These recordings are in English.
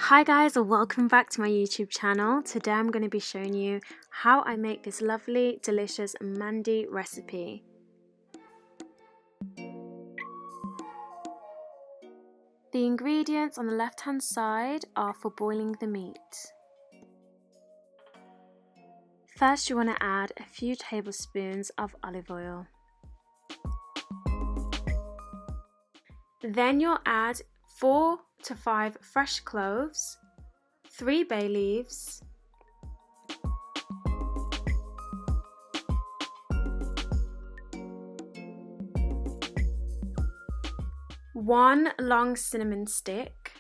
Hi guys, welcome back to my YouTube channel. Today I'm going to be showing you how I make this lovely, delicious mandi recipe. The ingredients on the left hand side are for boiling the meat. First you want to add a few tablespoons of olive oil. Then you'll add 4 to 5 fresh cloves, 3 bay leaves, 1 long cinnamon stick,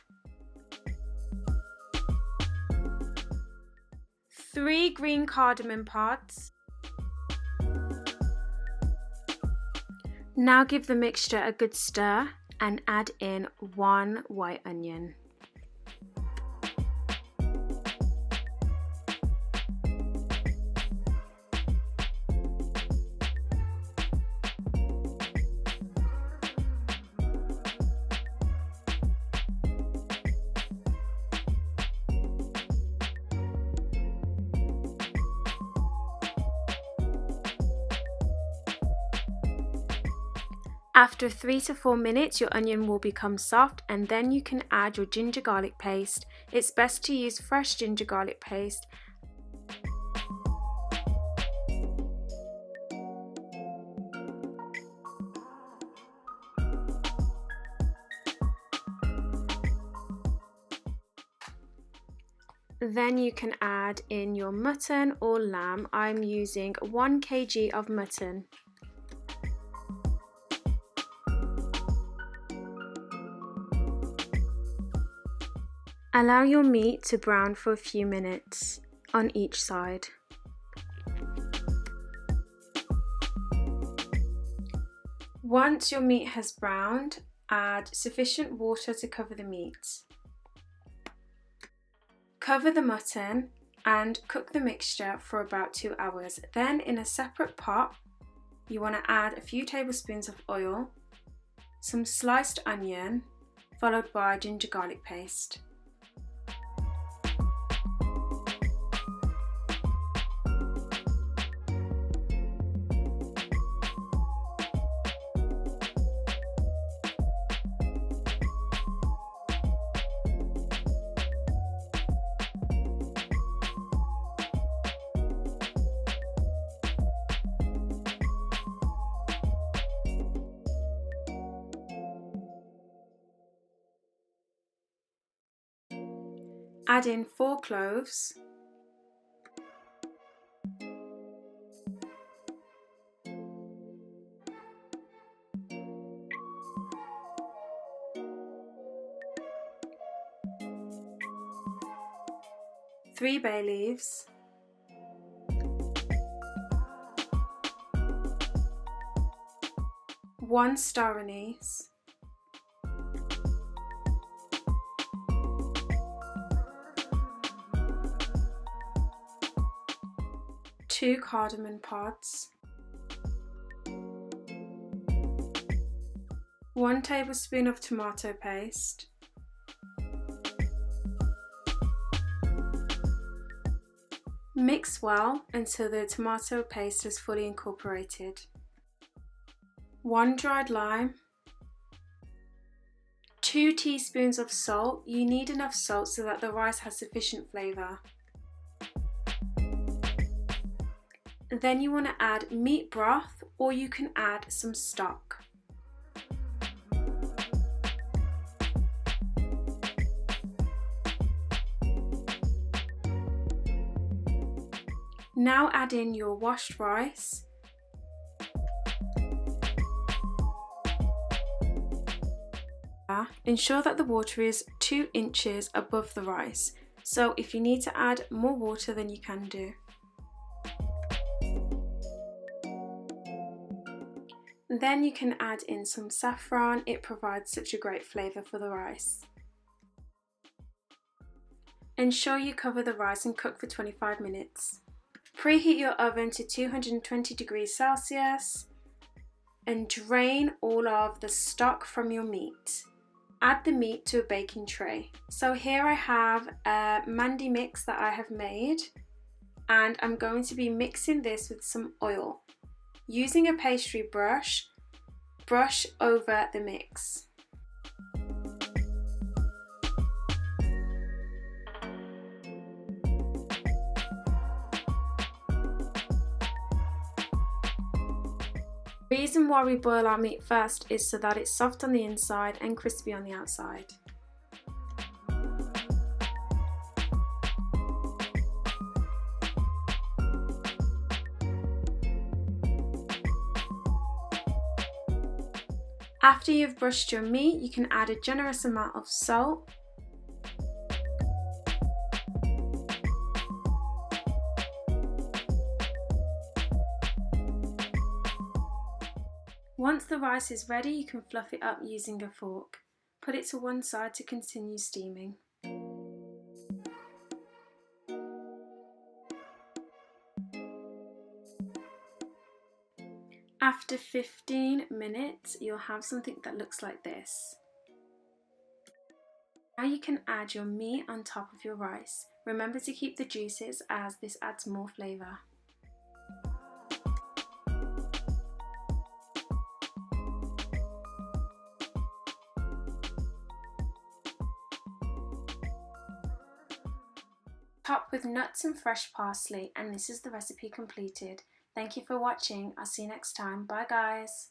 3 green cardamom pods. Now give the mixture a good stir and add in 1 white onion. After 3 to 4 minutes, your onion will become soft, and then you can add your ginger garlic paste. It's best to use fresh ginger garlic paste. Then you can add in your mutton or lamb. I'm using 1 kg of mutton. Allow your meat to brown for a few minutes on each side. Once your meat has browned, add sufficient water to cover the meat. Cover the mutton and cook the mixture for about 2 hours. Then in a separate pot, you want to add a few tablespoons of oil, some sliced onion, followed by ginger garlic paste. Add in 4 cloves, 3 bay leaves, 1 star anise, 2 cardamom pods, 1 tablespoon of tomato paste, mix well until the tomato paste is fully incorporated, 1 dried lime, 2 teaspoons of salt. You need enough salt so that the rice has sufficient flavour. Then you want to add meat broth, or you can add some stock. Now add in your washed rice. Ensure that the water is 2 inches above the rice, so if you need to add more water then you can do. Then you can add in some saffron. It provides such a great flavour for the rice. Ensure you cover the rice and cook for 25 minutes. Preheat your oven to 220 degrees Celsius and drain all of the stock from your meat. add the meat to a baking tray. So here I have a mandi mix that I have made, and I'm going to be mixing this with some oil. Using a pastry brush, brush over the mix. The reason why we boil our meat first is so that it's soft on the inside and crispy on the outside. After you've brushed your meat, you can add a generous amount of salt, Once the rice is ready, you can fluff it up using a fork. Put it to one side to continue steaming. After 15 minutes, you'll have something that looks like this. Now you can add your meat on top of your rice. Remember to keep the juices as this adds more flavour. Top with nuts and fresh parsley, and this is the recipe completed. Thank you for watching. I'll see you next time. Bye guys.